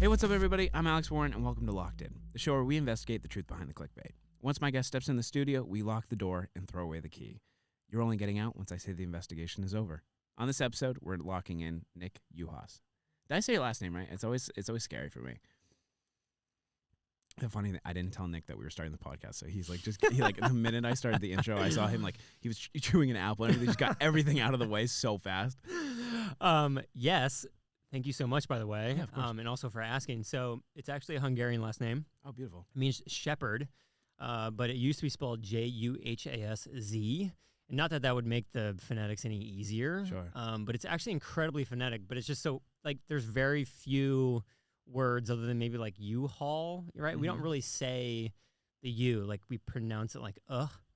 Hey, what's up, everybody? I'm Alex Warren, and welcome to Locked In, the show where we investigate the truth behind the clickbait. Once my guest steps in the studio, we lock the door and throw away the key. You're only getting out once I say the investigation is over. On this episode, we're locking in Nick Uhas. Did I say your last name right? It's always scary for me. The funny thing, I didn't tell Nick that we were starting the podcast, so he's like, the minute I started the intro, I saw him like he was chewing an apple and everything. Just got everything out of the way so fast. Yes. Thank you so much, by the way, Yeah, of course. and also for asking. So it's actually a Hungarian last name. Oh, beautiful. It means shepherd, but it used to be spelled Juhaszz. And not that would make the phonetics any easier. Sure. But it's actually incredibly phonetic. But it's just so, like, there's very few words other than maybe like U-Haul, right? We don't really say the U. Like, we pronounce it like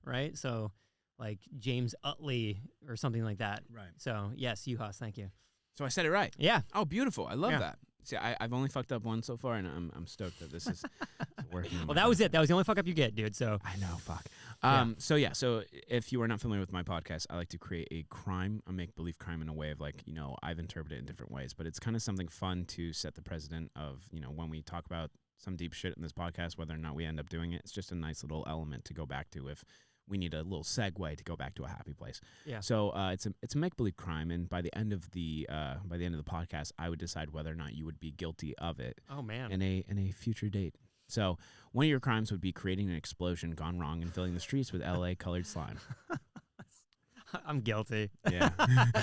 right? So, like, James Utley or something like that. Right. So, yes, Uhas, thank you. So I said it right. Yeah. Oh, beautiful. I love Yeah. that. See, I've only fucked up one so far, and I'm stoked that this is working. Well, that was it. That was the only fuck up you get, dude. So I know, fuck. Yeah. So if you are not familiar with my podcast, I like to create a make-believe crime in a way of like, I've interpreted it in different ways, but it's kind of something fun to set the precedent of, when we talk about some deep shit in this podcast, whether or not we end up doing it, it's just a nice little element to go back to if we need a little segue to go back to a happy place. Yeah. So it's a make-believe crime, and by the end of the podcast, I would decide whether or not you would be guilty of it. Oh man. In a future date. So one of your crimes would be creating an explosion gone wrong and filling the streets with LA colored slime. I'm guilty. Yeah.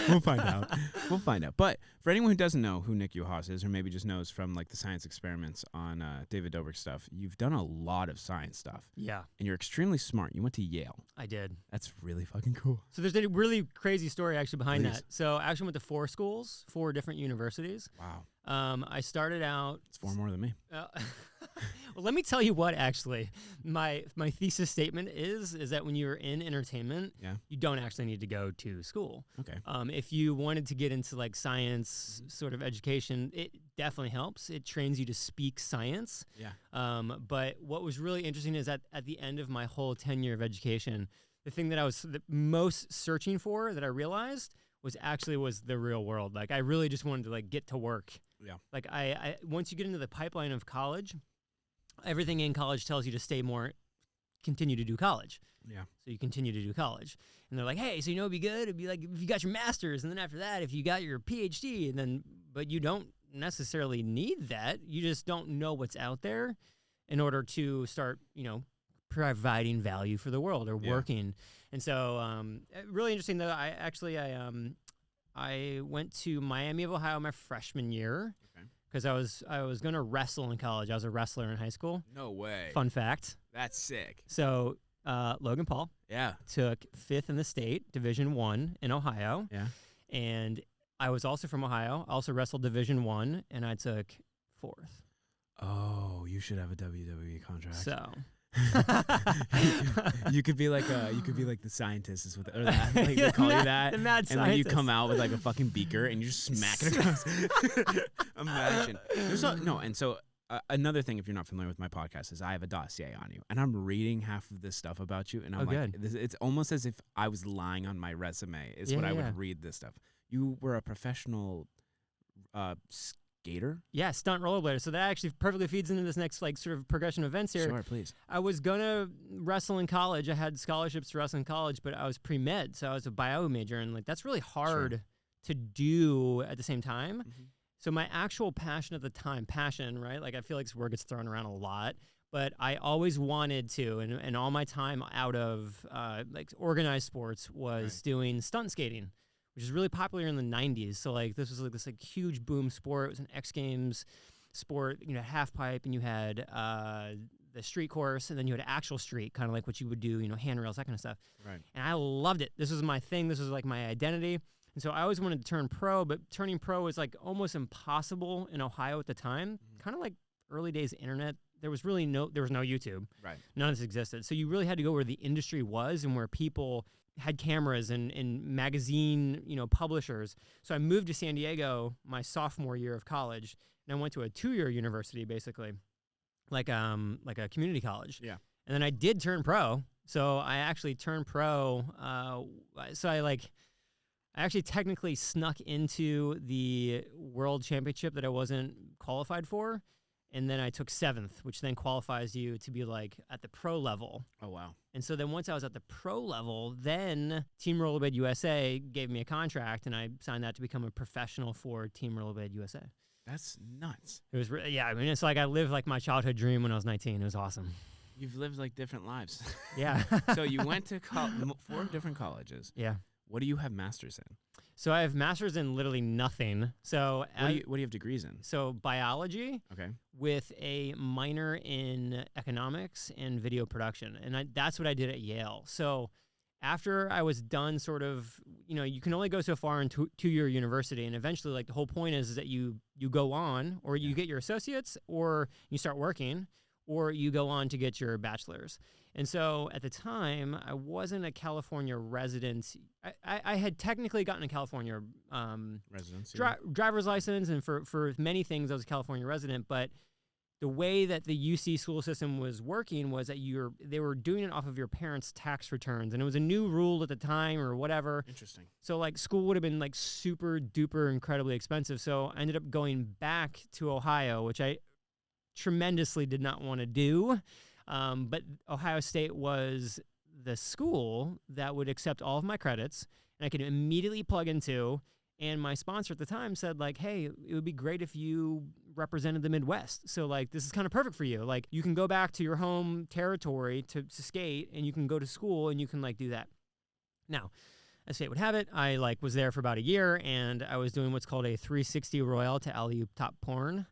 We'll find out. But for anyone who doesn't know who Nick Uhas is, or maybe just knows from like the science experiments on David Dobrik stuff, you've done a lot of science stuff. Yeah, And you're extremely smart. You went to Yale. I did. That's really fucking cool. So there's a really crazy story actually behind Please. that. So I actually went to 4 schools, 4 different universities. Wow. I started out. It's 4 more than me. Well, let me tell you what actually my thesis statement is that when you're in entertainment, Yeah. you don't actually need to go to school. Okay. If you wanted to get into like science sort of education, it definitely helps. It trains you to speak science. Yeah. But what was really interesting is that at the end of my whole tenure of education, the thing that I was the most searching for that I realized was the real world. Like I really just wanted to like get to work. Yeah. Like I once you get into the pipeline of college, everything in college tells you to continue to do college. Yeah. So you continue to do college. And they're like, hey, so it'd be good. It'd be like if you got your master's, and then after that, if you got your PhD, but you don't necessarily need that. You just don't know what's out there in order to start, providing value for the world or working. And so really interesting though, I went to Miami of Ohio my freshman year. Okay. Because I was going to wrestle in college. I was a wrestler in high school. No way. Fun fact. That's sick. So Logan Paul Yeah. took 5th in the state, Division I in Ohio. Yeah. And I was also from Ohio. I also wrestled Division I, and I took 4th. Oh, you should have a WWE contract. So you could be like the scientist or the athlete. They call you that, the mad and then you scientist. come out with like a fucking beaker and you just smack it across. Imagine. And so another thing, if you're not familiar with my podcast, is I have a dossier on you, and I'm reading half of this stuff about you, and I'm it's almost as if I was lying on my resume. Is what I would read this stuff. You were a professional skater? Yeah, stunt rollerblader. So that actually perfectly feeds into this next like sort of progression of events here. Sure, please. I was gonna wrestle in college. I had scholarships to wrestle in college, but I was pre-med, so I was a bio major, and like that's really hard to do at the same time. Mm-hmm. So my actual passion at the time, right? Like I feel like this word gets thrown around a lot, but I always wanted to, and all my time out of like organized sports was doing stunt skating, which is really popular in the 90s. So like this was like this like huge boom sport. It was an X Games sport. You know, half pipe, and you had the street course, and then you had actual street, kind of like what you would do, handrails, that kind of stuff. Right. And I loved it. This was my thing. This was like my identity. And so I always wanted to turn pro, but turning pro was like almost impossible in Ohio at the time. Kind of like early days internet. There was no YouTube. Right. None of this existed. So you really had to go where the industry was and where people had cameras and magazine, publishers. So I moved to San Diego my sophomore year of college, and I went to a 2-year university, basically, like a community college. Yeah. And then I did turn pro. So I actually turned pro. So I I actually technically snuck into the world championship that I wasn't qualified for. And then I took 7th, which then qualifies you to be like at the pro level. Oh, wow. And so then once I was at the pro level, then Team Rollerblade USA gave me a contract, and I signed that to become a professional for Team Rollerblade USA. That's nuts. It was, yeah, I mean, it's like I lived like my childhood dream when I was 19. It was awesome. You've lived like different lives. Yeah. So you went to 4 different colleges. Yeah. What do you have masters in? So I have masters in literally nothing. So What do you have degrees in? So biology. Okay. With a minor in economics and video production. And that's what I did at Yale. So after I was done sort of, you can only go so far in two-year university. And eventually, like, the whole point is that you go on, or you get your associates, or you start working, or you go on to get your bachelor's. And so at the time, I wasn't a California resident. I had technically gotten a California residency, driver's license, and for many things I was a California resident. But the way that the UC school system was working was that they were doing it off of your parents' tax returns, and it was a new rule at the time or whatever. Interesting. So like school would have been like super duper incredibly expensive. So I ended up going back to Ohio, which I tremendously did not want to do. But Ohio State was the school that would accept all of my credits, and I could immediately plug into. And my sponsor at the time said, like, hey, it would be great if you represented the Midwest. So, like, this is kind of perfect for you. Like, you can go back to your home territory to skate, and you can go to school, and you can, like, do that. Now, as fate would have it, I, like, was there for about a year, and I was doing what's called a 360 Royale to alley-oop top porn.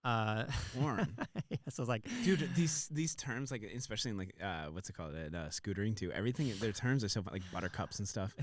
Porn. Yeah, so I was like, dude, these terms, like, especially in like what's it called, scootering too. Everything, their terms are so like buttercups and stuff.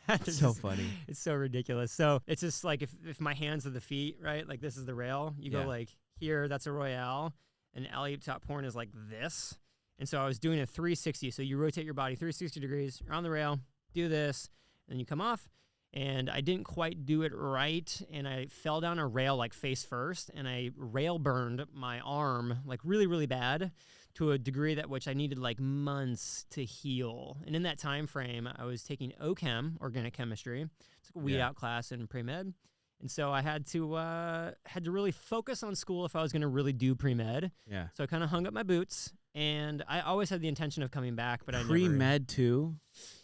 It's so funny. It's so ridiculous. So it's just like if my hands are the feet, right? Like this is the rail. You go like here, that's a Royale, and alley-oop top porn is like this. And so I was doing a 360. So you rotate your body 360 degrees. You're on the rail. Do this, and then you come off. And I didn't quite do it right, and I fell down a rail like face first, and I rail burned my arm like really, really bad to a degree that which I needed like months to heal. And in that time frame, I was taking OChem, organic chemistry. It's like a weed out class in pre-med. And so I had to really focus on school if I was going to really do pre-med. Yeah. So I kind of hung up my boots, and I always had the intention of coming back, but I never. Pre-med too?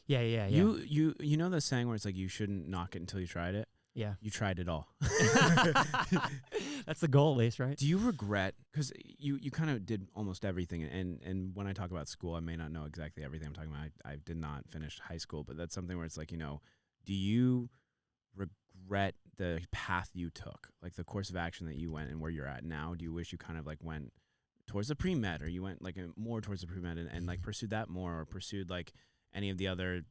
Yeah. You know the saying where it's like you shouldn't knock it until you tried it? Yeah. You tried it all. That's the goal, at least, right? Do you regret, because you kind of did almost everything, and when I talk about school, I may not know exactly everything I'm talking about. I did not finish high school, but that's something where it's like, do you regret the path you took, like the course of action that you went and where you're at now? Do you wish you kind of like went towards the pre-med, or you went like more towards the pre-med and like pursued that more, or pursued like any of the other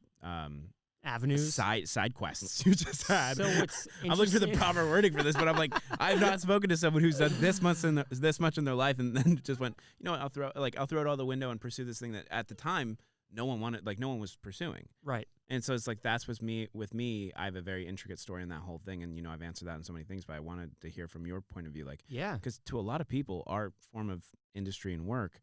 avenues, side quests you just had? So what's I'm looking for the proper wording for this, but I'm like, I've not spoken to someone who's done this much in their life, and then just went, I'll throw it out the window and pursue this thing that at the time no one wanted, like no one was pursuing. Right. And so it's like that's with me. I have a very intricate story in that whole thing, and I've answered that in so many things, but I wanted to hear from your point of view, like, because to a lot of people, our form of industry and work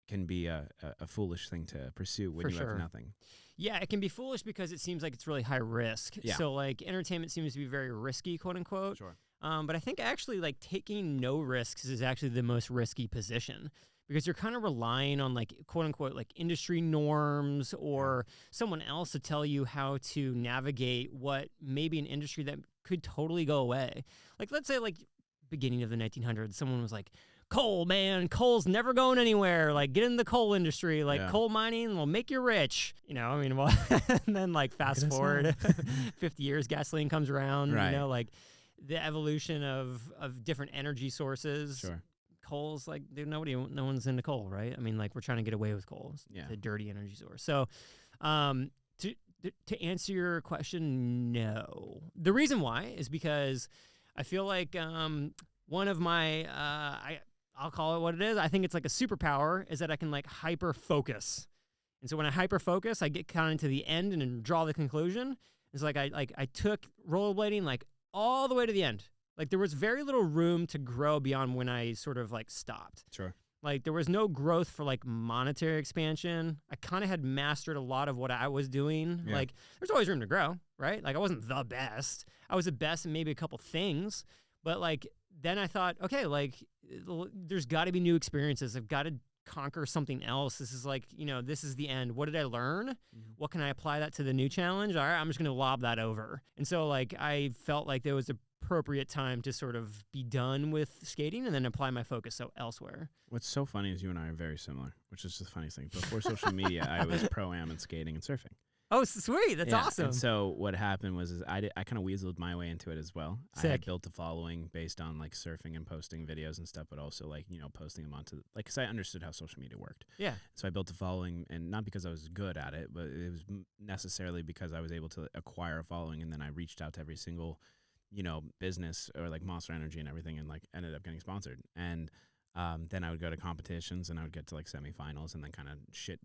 can be a foolish thing to pursue when you have nothing. Yeah, it can be foolish because it seems like it's really high risk. Yeah. So like entertainment seems to be very risky, quote unquote. Sure. But I think actually like taking no risks is actually the most risky position, because you're kind of relying on like quote unquote like industry norms or someone else to tell you how to navigate what may be an industry that could totally go away. Like let's say like beginning of the 1900s, someone was like, coal, man, coal's never going anywhere. Like, get in the coal industry. Like, coal mining will make you rich. Well, and then, like, fast forward 50 years, gasoline comes around. Right. Like, the evolution of different energy sources. Sure. Coal's, like, dude, no one's into coal, right? I mean, like, we're trying to get away with coal. It's a dirty energy source. So, to answer your question, no. The reason why is because I feel like one of my I'll call it what it is. I think it's like a superpower is that I can like hyper focus. And so when I hyper focus, I get kind of into the end and then draw the conclusion. It's like I took rollerblading like all the way to the end. Like there was very little room to grow beyond when I sort of like stopped. Sure. Like there was no growth for like monetary expansion. I kind of had mastered a lot of what I was doing. Yeah. Like there's always room to grow, right? Like I wasn't the best. I was the best in maybe a couple things, but like then I thought, okay, like there's got to be new experiences. I've got to conquer something else. This is like, this is the end. What did I learn? Mm-hmm. What can I apply that to the new challenge? All right, I'm just going to lob that over. And so like I felt like there was appropriate time to sort of be done with skating and then apply my focus elsewhere. What's so funny is you and I are very similar, which is the funniest thing. Before social media, I was pro-am in skating and surfing. Oh, sweet. That's awesome. And so what happened was I kind of weaseled my way into it as well. Sick. I had built a following based on like surfing and posting videos and stuff, but also like, posting them onto like, cause I understood how social media worked. Yeah. So I built a following, and not because I was good at it, but it was necessarily because I was able to acquire a following. And then I reached out to every single, business or like Monster Energy and everything, and like ended up getting sponsored. And then I would go to competitions and I would get to like semifinals and then kind of shit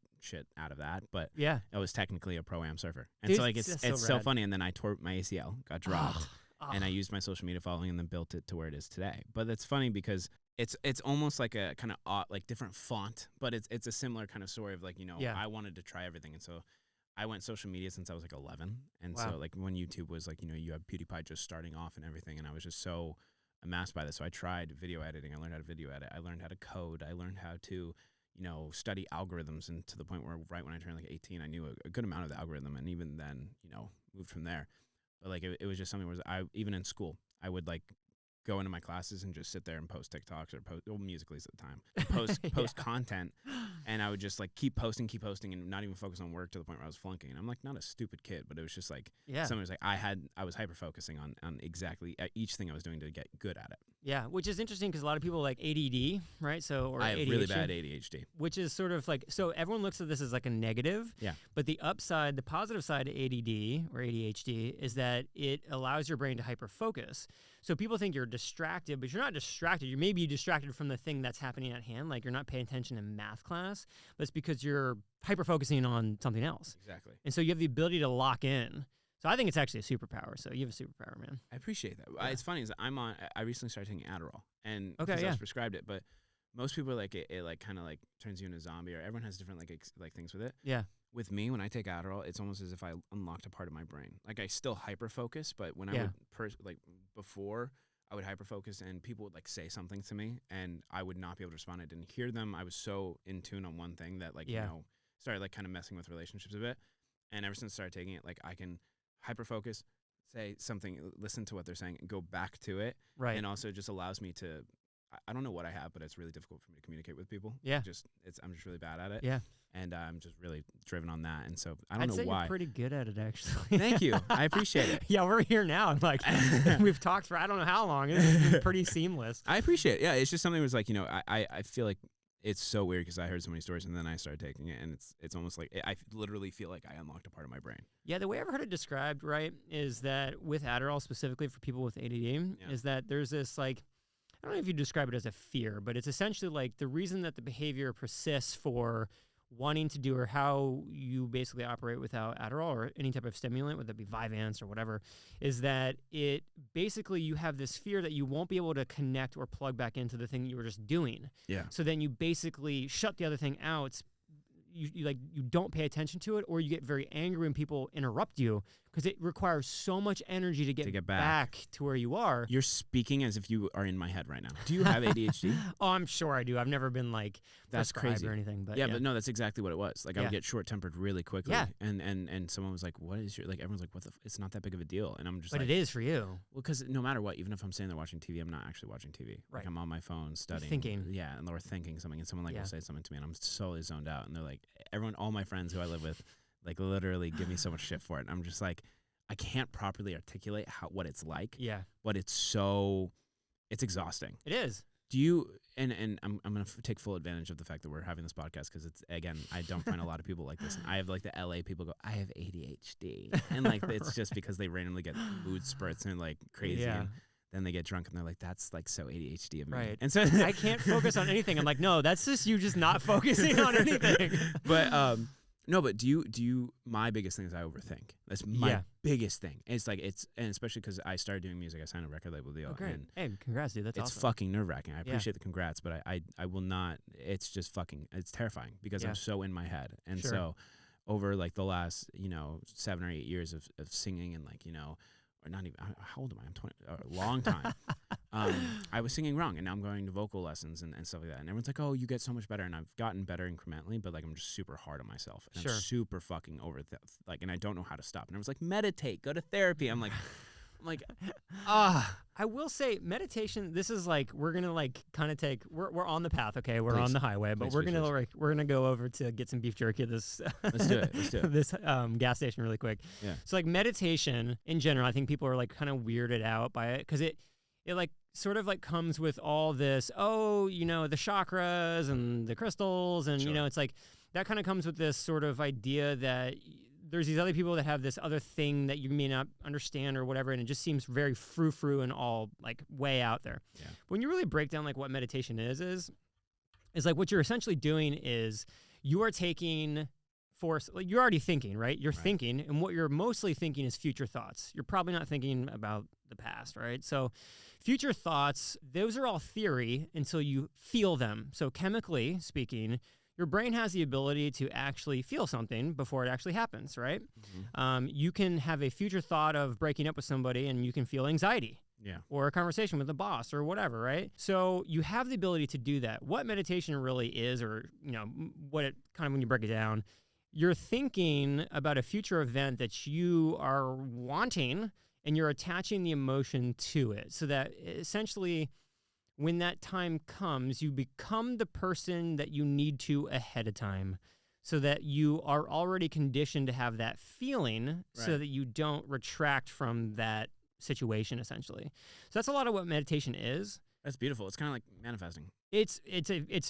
out of that. But yeah, I was technically a pro-am surfer. And Dude, so like it's so funny. And then I tore my ACL, got dropped, Oh. and I used my social media following and then built it to where it is today. But it's funny because it's almost like a kind of odd, like different font, but it's a similar kind of story of like, Yeah. I wanted to try everything. And so I went social media since I was like 11. And Wow. so like when YouTube was like, you have PewDiePie just starting off and everything. And I was just so amassed by this. So I tried video editing. I learned how to video edit. I learned how to code. I learned how to, study algorithms, and to the point where right when I turned like 18, I knew a good amount of the algorithm. And even then, moved from there. But like, it was just something where even in school, I would like go into my classes and just sit there and post TikToks or Musical.lys at the time, post content. And I would just like keep posting and not even focus on work to the point where I was flunking. And I'm like not a stupid kid, but it was just like, something was like, I was hyper focusing on exactly each thing I was doing to get good at it. Yeah, which is interesting because a lot of people like ADD, right? Or I have ADHD, really bad ADHD. which is sort of like, so everyone looks at this as like a negative. Yeah. But the positive side of ADD or ADHD is that it allows your brain to hyper focus. So people think you're distracted, but you're not distracted. You may be distracted from the thing that's happening at hand, like you're not paying attention in math class, but it's because you're hyper focusing on something else. Exactly. And so you have the ability to lock in. So I think it's actually a superpower. So you have a superpower, man. I appreciate that. Yeah. It's funny is I recently started taking Adderall, and Okay, because I yeah. was prescribed it, but most people are like it like kind of like turns you into a zombie, or everyone has different like things with it. Yeah. With me, when I take Adderall, it's almost as if I unlocked a part of my brain. Like I still hyper focus, but when I would before I would hyper focus and people would like say something to me and I would not be able to respond. I didn't hear them. I was so in tune on one thing that like started like kind of messing with relationships a bit. And ever since I started taking it, like I can hyper focus, say something, listen to what they're saying, and go back to it. Right. And also just allows me to, I don't know what I have, but it's really difficult for me to communicate with people. Yeah. I'm just really bad at it. Yeah. And I'm just really driven on that. And so I don't I'd know say why. You're pretty good at it, actually. Thank you. I appreciate it. Yeah, we're here now. I'm like, we've talked for I don't know how long. It's been pretty seamless. I appreciate it. Yeah, it's just something that was like, I feel like it's so weird because I heard so many stories and then I started taking it, and it's almost like I literally feel like I unlocked a part of my brain. Yeah, the way I've heard it described, right, is that with Adderall specifically for people with ADD, is that there's this like, I don't know if you describe it as a fear, but it's essentially like the reason that the behavior persists for wanting to do or how you basically operate without Adderall or any type of stimulant, whether it be Vyvanse or whatever, is that it basically you have this fear that you won't be able to connect or plug back into the thing you were just doing. Yeah. So then you basically shut the other thing out. You don't pay attention to it, or you get very angry when people interrupt you because it requires so much energy to get back to where you are. You're speaking as if you are in my head right now. Do you have ADHD? Oh, I'm sure I do. I've never been like that's prescribed crazy or anything, but but no, that's exactly what it was. Like I would Yeah. get short-tempered really quickly. Yeah. And someone was like, "What is your like?" Everyone's like, "What the? It's not that big of a deal." And I'm just but like, it is for you. Well, because no matter what, even if I'm sitting there watching TV, I'm not actually watching TV. Right. Like I'm on my phone studying, thinking. Yeah, and or thinking something, and someone like Yeah. will say something to me, and I'm solely zoned out. And they're like, all my friends who I live with, like literally give me so much shit for it. And I'm just like, I can't properly articulate what it's like. Yeah, But it's exhausting. it is. Do you? And I'm gonna take full advantage of the fact that we're having this podcast because it's again I don't find a lot of people like this. And I have like the LA people go, I have ADHD, and like it's just because they randomly get mood spurts and like crazy. Yeah. And then they get drunk and they're like, that's like so ADHD of me. Right. And so I can't focus on anything. I'm like, no, that's just you just not focusing on anything. But No, but do you? My biggest thing is I overthink. That's my biggest thing. And especially because I started doing music. I signed a record label deal. Okay. And hey, congrats, dude. That's it's awesome. fucking nerve wracking. I appreciate the congrats, but I will not. It's just fucking. It's terrifying because I'm so in my head. And so over like the last 7 or 8 years of singing and like or not even, how old am I? I'm 20. A long time. I was singing wrong, and now I'm going to vocal lessons and stuff like that. And everyone's like, "Oh, you get so much better," and I've gotten better incrementally. But like, I'm just super hard on myself, and I'm super fucking and I don't know how to stop. And everyone's like, "Meditate, go to therapy." I'm like, I will say meditation. This is like we're gonna like kind of take. We're on the path. Okay, we're on the highway, but we're gonna go over to get some beef jerky. Let's do it. Let's do it. This gas station really quick. Yeah. So like meditation in general, I think people are like kind of weirded out by it because it like sort of like comes with all this. Oh, the chakras and the crystals, and it's like that kind of comes with this sort of idea that there's these other people that have this other thing that you may not understand or whatever, and it just seems very frou-frou and all like way out there. Yeah. When you really break down like what meditation is like what you're essentially doing is you are taking force, like you're already thinking, right? You're thinking, and what you're mostly thinking is future thoughts. You're probably not thinking about the past, right? So future thoughts, those are all theory until you feel them. So chemically speaking, your brain has the ability to actually feel something before it actually happens, right? Mm-hmm. You can have a future thought of breaking up with somebody and you can feel anxiety. Yeah. Or a conversation with a boss or whatever, right? So you have the ability to do that. What meditation really is, or, what it kind of, when you break it down, you're thinking about a future event that you are wanting and you're attaching the emotion to it so that essentially when that time comes, you become the person that you need to ahead of time so that you are already conditioned to have that feeling so that you don't retract from that situation, essentially. So that's a lot of what meditation is. That's beautiful. It's kind of like manifesting. It's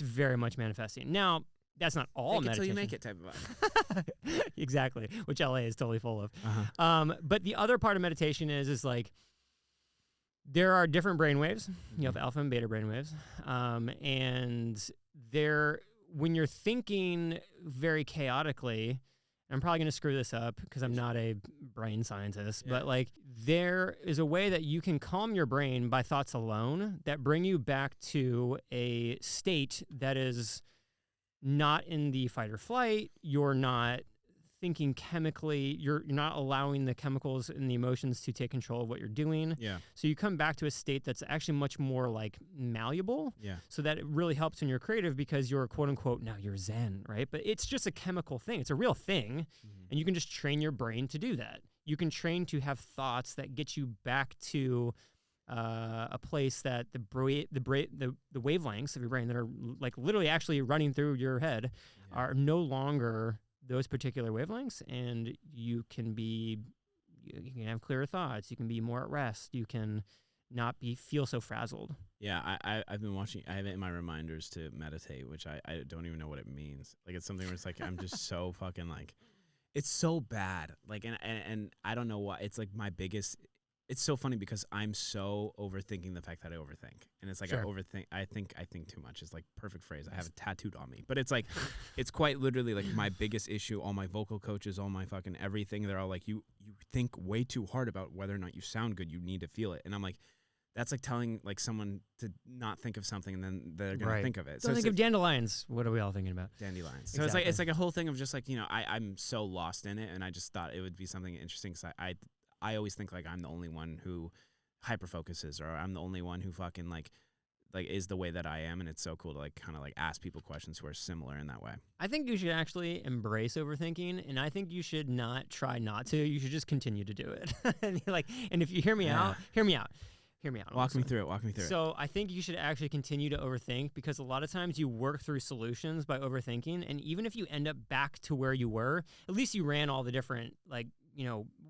very much manifesting. Now, that's not all meditation. Until you make it type of vibe. Exactly, which LA is totally full of. Uh-huh. But the other part of meditation is like, there are different brainwaves. You have alpha and beta brainwaves. And when you're thinking very chaotically, I'm probably going to screw this up because I'm not a brain scientist, but like there is a way that you can calm your brain by thoughts alone that bring you back to a state that is not in the fight or flight. You're not thinking chemically, you're not allowing the chemicals and the emotions to take control of what you're doing. Yeah. So you come back to a state that's actually much more like malleable. Yeah. So that it really helps when you're creative because you're quote unquote, now you're zen, right? But it's just a chemical thing. It's a real thing. And you can just train your brain to do that. You can train to have thoughts that get you back to a place that the wavelengths of your brain that are like literally actually running through your head are no longer those particular wavelengths, and you can have clearer thoughts. You can be more at rest. You can not feel so frazzled. Yeah, I've been watching. I have it in my reminders to meditate, which I don't even know what it means. Like it's something where it's like I'm just so fucking like, it's so bad. Like and I don't know why. It's like my biggest. It's so funny because I'm so overthinking the fact that I overthink. And it's like I think too much. It's like perfect phrase. I have it tattooed on me. But it's like it's quite literally like my biggest issue. All my vocal coaches, all my fucking everything, they're all like, you think way too hard about whether or not you sound good. You need to feel it. And I'm like, that's like telling like someone to not think of something and then they're gonna think of it. So think of dandelions. What are we all thinking about? Dandelions. So it's like a whole thing of just like, I'm so lost in it, and I just thought it would be something interesting because I always think like I'm the only one who hyper focuses, or I'm the only one who fucking like is the way that I am, and it's so cool to like kind of like ask people questions who are similar in that way. I think you should actually embrace overthinking, and I think you should not try not to. You should just continue to do it. and if you hear me out. Walk me through it. So I think you should actually continue to overthink because a lot of times you work through solutions by overthinking, and even if you end up back to where you were, at least you ran all the different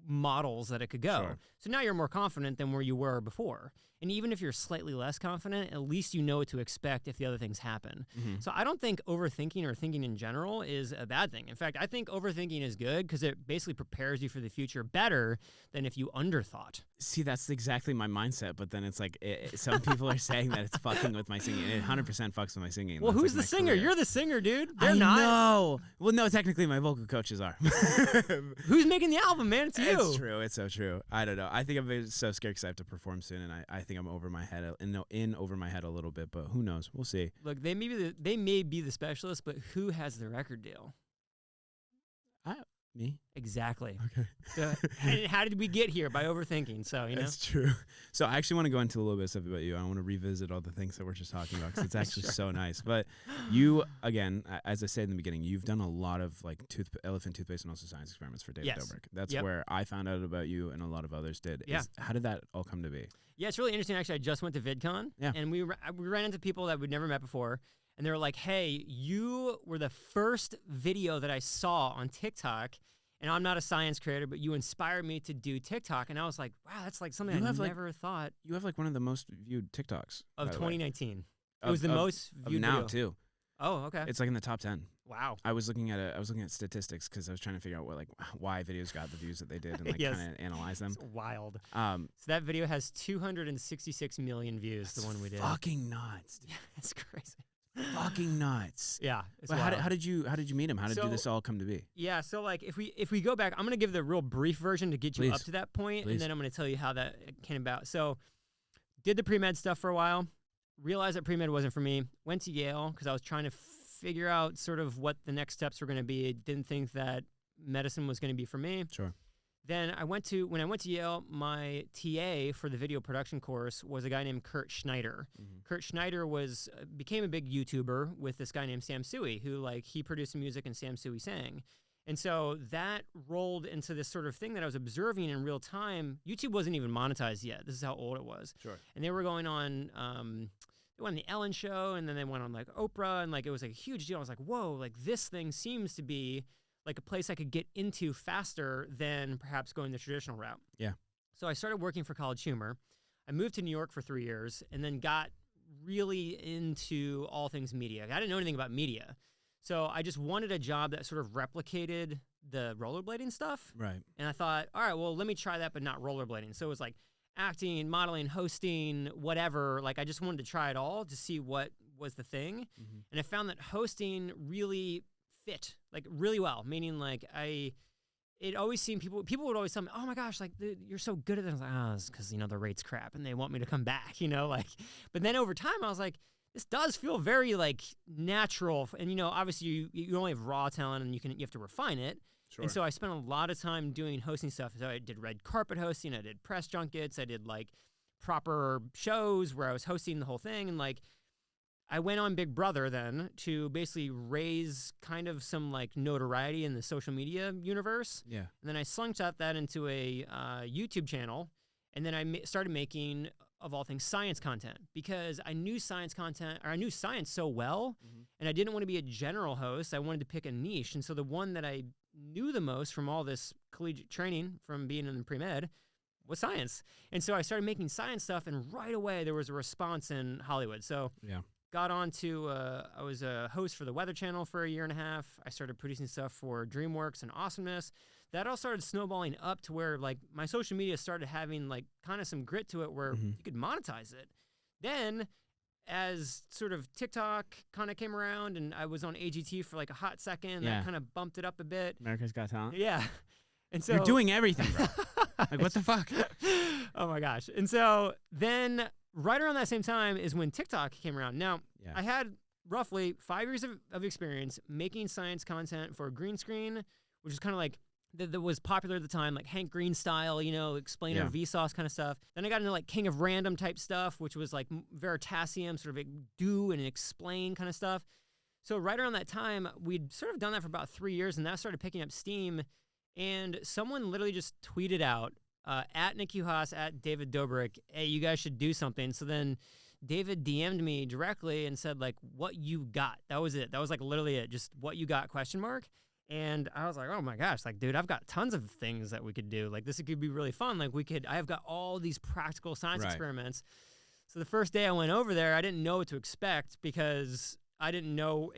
models that it could go. Sure. So now you're more confident than where you were before. And even if you're slightly less confident, at least you know what to expect if the other things happen. So I don't think overthinking or thinking in general is a bad thing. In fact, I think overthinking is good because it basically prepares you for the future better than if you underthought. See, that's exactly my mindset, but then it's like some people are saying that it's fucking with my singing. It 100% fucks with my singing. Well, That's who's like the my singer? career. You're the singer, dude. They're I not. know. Well, no, technically my vocal coaches are. Who's making the album, man? It's you. It's true. It's so true. I don't know. I think I'm so scared because I have to perform soon, and I think I'm over my head, over my head a little bit. But who knows? We'll see. Look, they may be the specialist, but who has the record deal? Me. Exactly. Okay. So, and how did we get here? By overthinking. So, you know. That's true. So I actually want to go into a little bit of stuff about you. I want to revisit all the things that we're just talking about because it's actually so nice. But you, again, as I said in the beginning, you've done a lot of like elephant toothpaste and also science experiments for David Dobrik. That's where I found out about you and a lot of others did. Yeah. How did that all come to be? Yeah, it's really interesting. Actually, I just went to VidCon, and we ran into people that we'd never met before, and they were like, "Hey, you were the first video that I saw on TikTok." And I'm not a science creator, but you inspired me to do TikTok. And I was like, wow, that's like something I never thought. You have like one of the most viewed TikToks. Of 2019. It was the most viewed now, video. too. Oh, okay. It's like in the top 10. Wow. I was looking at statistics because I was trying to figure out why videos got the views that they did and like Yes. kind of analyze them. It's wild. So that video has 266 million views, the one we did. Fucking nuts. Yeah, it's crazy. Fucking nuts. Yeah. But how did you meet him? How did this all come to be? Yeah, so like if we go back, I'm gonna give the real brief version to get you up to that point, and then I'm gonna tell you how that came about. So did the pre-med stuff for a while, realized that pre-med wasn't for me, went to Yale because I was trying to figure out sort of what the next steps were gonna be. Didn't think that medicine was gonna be for me. Sure. Then when I went to Yale, my TA for the video production course was a guy named Kurt Schneider. Kurt Schneider became a big YouTuber with this guy named Sam Sui, who he produced the music and Sam Sui sang. And so that rolled into this sort of thing that I was observing in real time. YouTube wasn't even monetized yet. This is how old it was. Sure. And they were going on, they went on the Ellen Show, and then they went on Oprah, and it was a huge deal. I was like, whoa, this thing seems to be like a place I could get into faster than perhaps going the traditional route. Yeah. So I started working for College Humor. I moved to New York for 3 years and then got really into all things media. I didn't know anything about media. So I just wanted a job that sort of replicated the rollerblading stuff. Right. And I thought, all right, well, let me try that, but not rollerblading. So it was like acting, modeling, hosting, whatever. I just wanted to try it all to see what was the thing. And I found that hosting really fit really well, meaning it always seemed people would always tell me, oh my gosh, you're so good at it. I was like, oh, it's because the rate's crap and they want me to come back, but then over time I was like, this does feel very natural, and obviously you only have raw talent and you have to refine it. Sure. And so I spent a lot of time doing hosting stuff. So I did red carpet hosting, I did press junkets, I did proper shows where I was hosting the whole thing, and I went on Big Brother then to basically raise kind of some notoriety in the social media universe. Yeah. And then I slingshot that into a YouTube channel, and then I started making, of all things, science content because I knew science so well, and I didn't want to be a general host. I wanted to pick a niche, and so the one that I knew the most from all this collegiate training from being in the pre-med was science. And so I started making science stuff, and right away there was a response in Hollywood. So yeah. Got on to, I was a host for the Weather Channel for a year and a half. I started producing stuff for DreamWorks and Awesomeness. That all started snowballing up to where my social media started having kind of some grit to it where you could monetize it. Then as sort of TikTok kind of came around and I was on AGT for a hot second, that kind of bumped it up a bit. America's Got Talent? Yeah. And so you're doing everything, bro. What the fuck? Oh my gosh. And so then right around that same time is when TikTok came around. Now, I had roughly 5 years of experience making science content for green screen, which is kind of that was popular at the time, Hank Green style, explainer Vsauce kind of stuff. Then I got into King of Random type stuff, which was Veritasium, sort of do and explain kind of stuff. So right around that time, we'd sort of done that for about 3 years, and that started picking up steam. And someone literally just tweeted out, at Nick Uhas, at David Dobrik, hey, you guys should do something. So then David DM'd me directly and said, what you got. That was it. That was literally it. Just what you got, ? And I was like, oh my gosh, like, dude, I've got tons of things that we could do. Like, this could be really fun. Like, I've got all these practical science experiments. So the first day I went over there, I didn't know what to expect because I didn't know,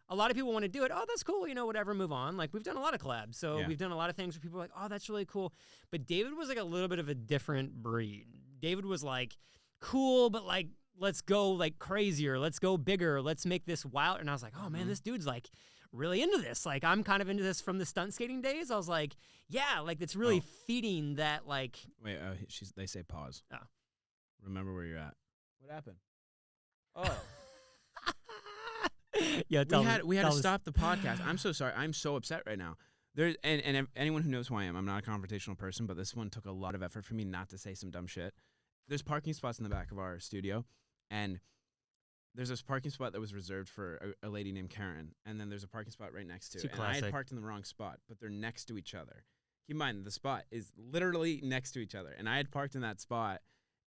a lot of people want to do it. Oh, that's cool. Whatever, move on. Like, we've done a lot of collabs. So we've done a lot of things where people are like, oh, that's really cool. But David was like a little bit of a different breed. David was like, cool, but like, let's go like crazier. Let's go bigger. Let's make this wild. And I was like, oh man, this dude's like really into this. Like, I'm kind of into this from the stunt skating days. I was like, yeah, like it's really feeding that like. Wait, they say pause. Oh. Remember where you're at. What happened? Oh. Yeah, we had to stop the podcast. I'm so sorry. I'm so upset right now. And anyone who knows who I am, I'm not a confrontational person, but this one took a lot of effort for me not to say some dumb shit. There's parking spots in the back of our studio, and there's this parking spot that was reserved for a lady named Karen, and then there's a parking spot right next to it. And I had parked in the wrong spot, but they're next to each other. Keep in mind, the spot is literally next to each other, and I had parked in that spot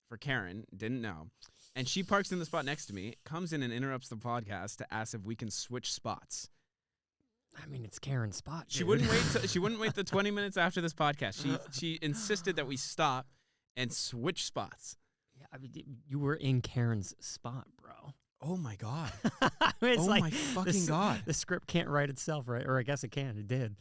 for Karen, didn't know. And she parks in the spot next to me, comes in and interrupts the podcast to ask if we can switch spots. I mean, it's Karen's spot. Dude. She wouldn't wait. She wouldn't wait the 20 minutes after this podcast. She insisted that we stop and switch spots. Yeah, I mean, you were in Karen's spot, bro. Oh my god. I mean, it's my fucking god. The script can't write itself, right? Or I guess it can. It did.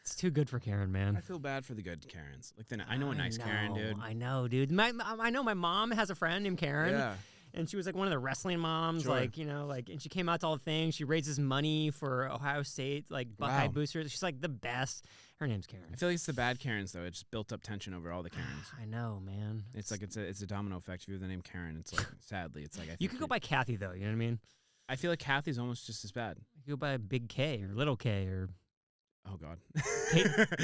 It's too good for Karen, man. I feel bad for the good Karens. Like, I know a nice Karen, dude. I know, dude. I know my mom has a friend named Karen. Yeah. And she was like one of the wrestling moms, sure. And she came out to all the things. She raises money for Ohio State, like Buckeye boosters. She's like the best. Her name's Karen. I feel like it's the bad Karens though. It just built up tension over all the Karens. I know, man. It's like it's a domino effect. If you have the name Karen, it's like sadly, it's like you could go by Kathy though. You know what I mean? I feel like Kathy's almost just as bad. You could go by Big K or Little K or. Oh God.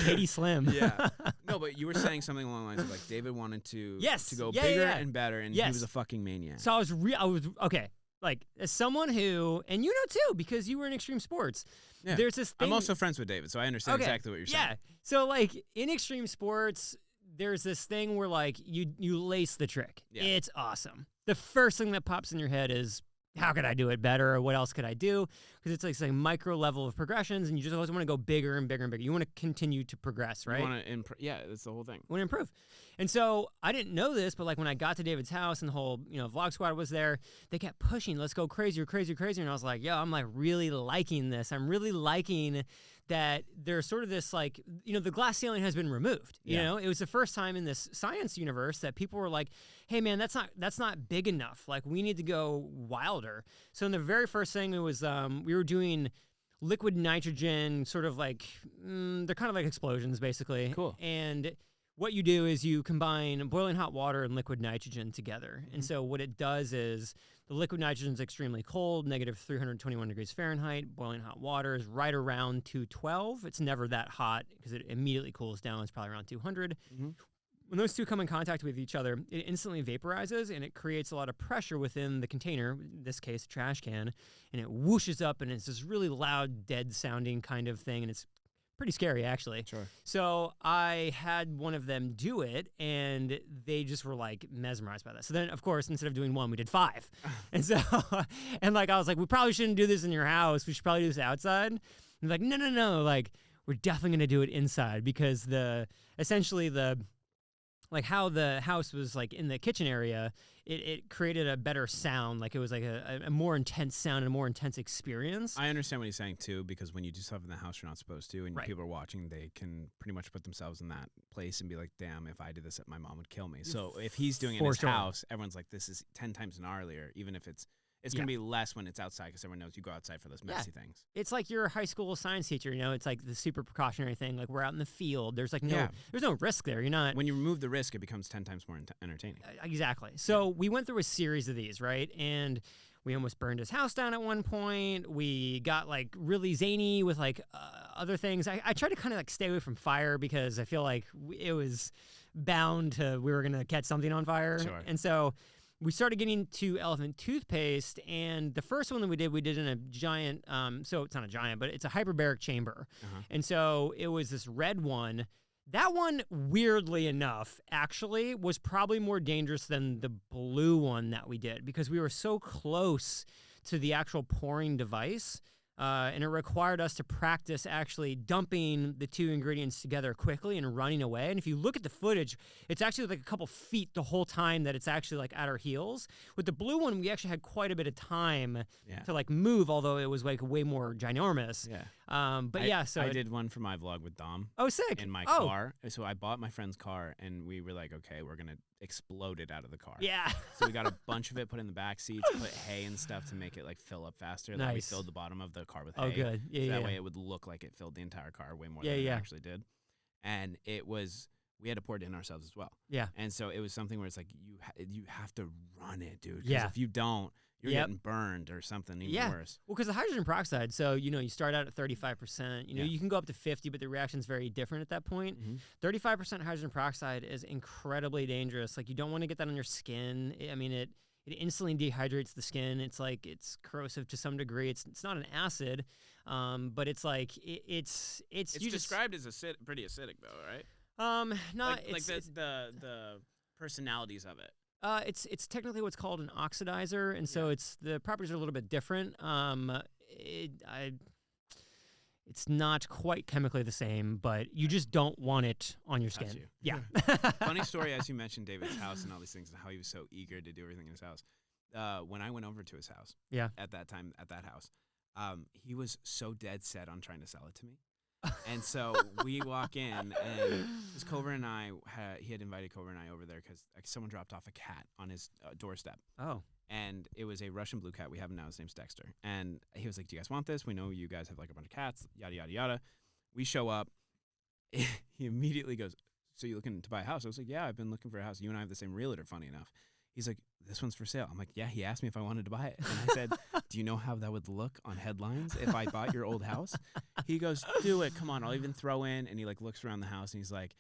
Katie Slim. Yeah. No, but you were saying something along the lines of like David wanted to go bigger and better, and he was a fucking maniac. So I was okay. Like as someone who, and too, because you were in extreme sports. Yeah. There's this thing. I'm also friends with David, so I understand exactly what you're saying. Yeah. So like in extreme sports, there's this thing where like you lace the trick. Yeah. It's awesome. The first thing that pops in your head is, how could I do it better? Or what else could I do? Because it's like micro level of progressions, and you just always want to go bigger and bigger and bigger. You want to continue to progress, right? You want to yeah, that's the whole thing. You want to improve. And so I didn't know this, but like when I got to David's house and the whole vlog squad was there, they kept pushing, let's go crazier, crazier, crazier. And I was like, yo, I'm like really liking this. I'm really liking that there's sort of this like, the glass ceiling has been removed. You know, it was the first time in this science universe that people were like, hey man, that's not big enough. Like we need to go wilder. So in the very first thing, it was we were doing liquid nitrogen, sort of like they're kind of like explosions basically. Cool. And what you do is you combine boiling hot water and liquid nitrogen together. Mm-hmm. And so what it does is the liquid nitrogen is extremely cold, negative 321 degrees Fahrenheit. Boiling hot water is right around 212. It's never that hot because it immediately cools down. It's probably around 200. Mm-hmm. When those two come in contact with each other, it instantly vaporizes and it creates a lot of pressure within the container, in this case, a trash can, and it whooshes up and it's this really loud, dead sounding kind of thing. And it's pretty scary, actually. Sure. So I had one of them do it, and they just were like mesmerized by that. So then, of course, instead of doing one, we did 5. And so, and like I was like, we probably shouldn't do this in your house. We should probably do this outside. And they're like, no. Like we're definitely gonna do it inside because essentially how the house was like in the kitchen area, it created a better sound. Like it was like a more intense sound and a more intense experience. I understand what he's saying too, because when you do stuff in the house you're not supposed to, and people are watching, they can pretty much put themselves in that place and be like, damn, if I did this, my mom would kill me. So if he's doing it in his house, everyone's like, this is 10 times gnarlier, even if it's going to be less when it's outside because everyone knows you go outside for those messy things. It's like your high school science teacher, it's like the super precautionary thing. Like we're out in the field. There's like there's no risk there. You're not. When you remove the risk, it becomes 10 times more entertaining. Exactly. So we went through a series of these, right? And we almost burned his house down at one point. We got like really zany with like other things. I tried to kind of like stay away from fire because I feel like it was bound we were going to catch something on fire. Sure. And so we started getting to elephant toothpaste, and the first one that we did in a giant, so it's not a giant, but it's a hyperbaric chamber. Uh-huh. And so it was this red one. That one, weirdly enough, actually was probably more dangerous than the blue one that we did because we were so close to the actual pouring device And it required us to practice actually dumping the two ingredients together quickly and running away. And if you look at the footage, it's actually like a couple feet the whole time that it's actually like at our heels. With the blue one, we actually had quite a bit of time to like move, although it was like way more ginormous. Yeah. But so I did one for my vlog with Dom. Oh, sick. In my car. So I bought my friend's car, and we were like, okay, we're going to explode it out of the car. Yeah. So we got a bunch of it put in the back seats, put hay and stuff to make it like fill up faster. Like we filled the bottom of the car with hay. Oh, good. Yeah, so that way it would look like it filled the entire car way more than it actually did. And we had to pour it in ourselves as well. Yeah. And so it was something where it's like you have to run it, dude. Yeah. If you don't, you're getting burned or something even worse. Well, because the hydrogen peroxide, so, you start out at 35%. You can go up to 50, but the reaction's very different at that point. 35% hydrogen peroxide is incredibly dangerous. Like, you don't want to get that on your skin. I mean, it instantly dehydrates the skin. It's like, it's corrosive to some degree. It's not an acid, but it's like, it's described as pretty acidic though, right? Not like the personalities of it. It's technically what's called an oxidizer, and so the properties are a little bit different. It's not quite chemically the same, but you just don't want it on your skin. Yeah. Funny story, as you mentioned David's house and all these things, and how he was so eager to do everything in his house. When I went over to his house, at that time, at that house, he was so dead set on trying to sell it to me. And so we walk in, and Cover and I, he had invited Cover and I over there because someone dropped off a cat on his doorstep. Oh. And it was a Russian blue cat. We have him now. His name's Dexter. And he was like, do you guys want this? We know you guys have like a bunch of cats, yada, yada, yada. We show up. He immediately goes, so you looking to buy a house? I was like, yeah, I've been looking for a house. You and I have the same realtor, funny enough. He's like, this one's for sale. I'm like, yeah, he asked me if I wanted to buy it. And I said, do you know how that would look on headlines if I bought your old house? He goes, do it. Come on. I'll even throw in. And he like looks around the house and he's like,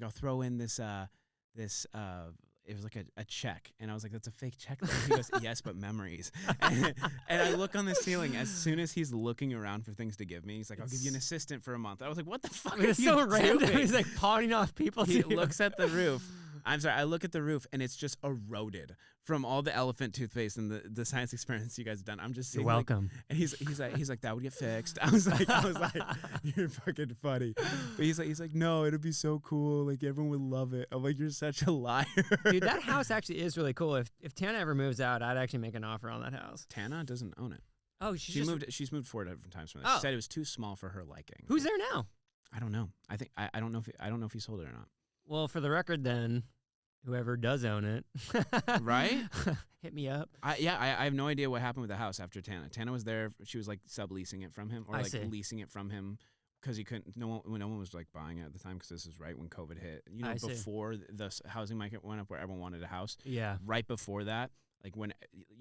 I'll throw in this, it was like a check. And I was like, that's a fake check. He goes, yes, but memories. And I look on the ceiling as soon as he's looking around for things to give me. He's like, I'll give you an assistant for a month. I was like, what the fuck are you so random. doing? He's like pawning off people. He looks at the roof. I'm sorry, I look at the roof and it's just eroded from all the elephant toothpaste and the science experiments you guys have done. I'm just saying, you're welcome. And he's like, that would get fixed. I was like, you're fucking funny. But he's like, no, it'd be so cool. Like everyone would love it. I'm like, you're such a liar. Dude, that house actually is really cool. If Tana ever moves out, I'd actually make an offer on that house. Tana doesn't own it. Oh, she's moved 4 different times from there. She said it was too small for her liking. Who's there now? I don't know. I don't know if he sold it or not. Well, for the record, then, whoever does own it, right? Hit me up. I have no idea what happened with the house after Tana. Tana was there. She was like subleasing it from him, or like leasing it from him, because he couldn't. No one was like buying it at the time, because this is right when COVID hit. Before the housing market went up, where everyone wanted a house. Yeah. Right before that, like when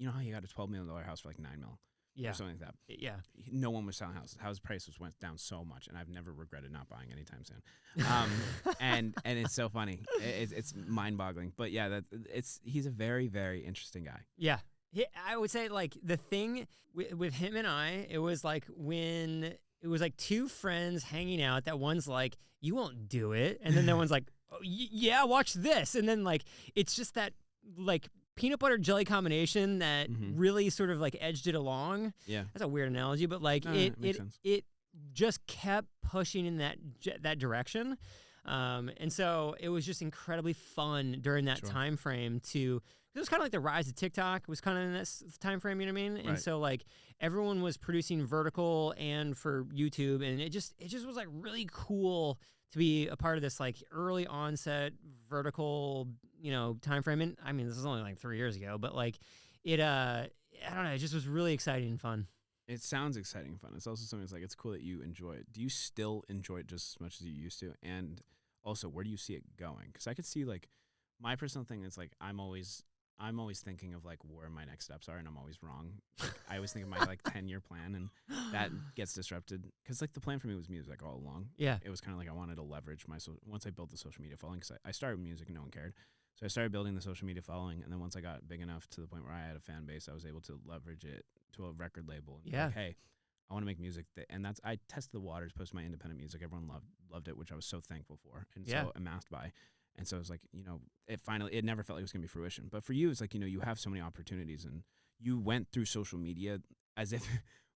how you got a $12 million house for like $9 million. Yeah. Or something like that. Yeah. No one was selling houses. House prices went down so much, and I've never regretted not buying anytime soon. And it's so funny. It's mind-boggling. But yeah, he's a very, very interesting guy. Yeah. I would say like the thing with him and I, it was like when it was like two friends hanging out. That one's like, you won't do it, and then that one's like, oh, yeah, watch this, and then like it's just that like peanut butter jelly combination that really sort of like edged it along. Yeah, that's a weird analogy, but like it just kept pushing in that direction, and so it was just incredibly fun during that time frame. It was kind of like the rise of TikTok. It was kind of in this time frame, you know what I mean? Right. And so like everyone was producing vertical and for YouTube, and it just was like really cool to be a part of this like early onset vertical, time frame. And I mean, this is only like 3 years ago, but like it, I don't know, it just was really exciting and fun. It sounds exciting and fun. It's also something that's like, it's cool that you enjoy it. Do you still enjoy it just as much as you used to? And also, where do you see it going? Because I could see like my personal thing is like, I'm always thinking of like where my next steps are, and I'm always wrong. Like, I always think of my like 10-year plan, and that gets disrupted, because like the plan for me was music all along. Yeah, it was kind of like I wanted to leverage once I built the social media following, because I started with music and no one cared, so I started building the social media following, and then once I got big enough to the point where I had a fan base, I was able to leverage it to a record label. And be like, hey, I want to make music, I tested the waters, posted my independent music. Everyone loved it, which I was so thankful for, and so amassed by. And so it was like, it never felt like it was going to be fruition. But for you, it's like, you have so many opportunities, and you went through social media as if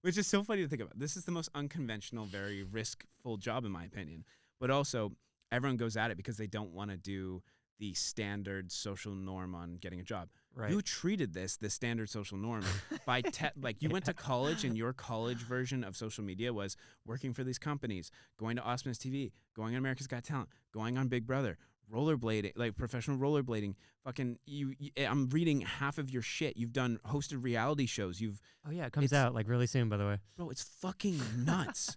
which is so funny to think about. This is the most unconventional, very risk-full job in my opinion. But also, everyone goes at it because they don't want to do the standard social norm on getting a job. Right. You treated this the standard social norm by like you went to college, and your college version of social media was working for these companies, going to Osmonds TV, going on America's Got Talent, going on Big Brother, rollerblading, like professional rollerblading. Fucking I'm reading half of your shit. You've done hosted reality shows. Oh yeah, it comes out like really soon, by the way. Bro, it's fucking nuts.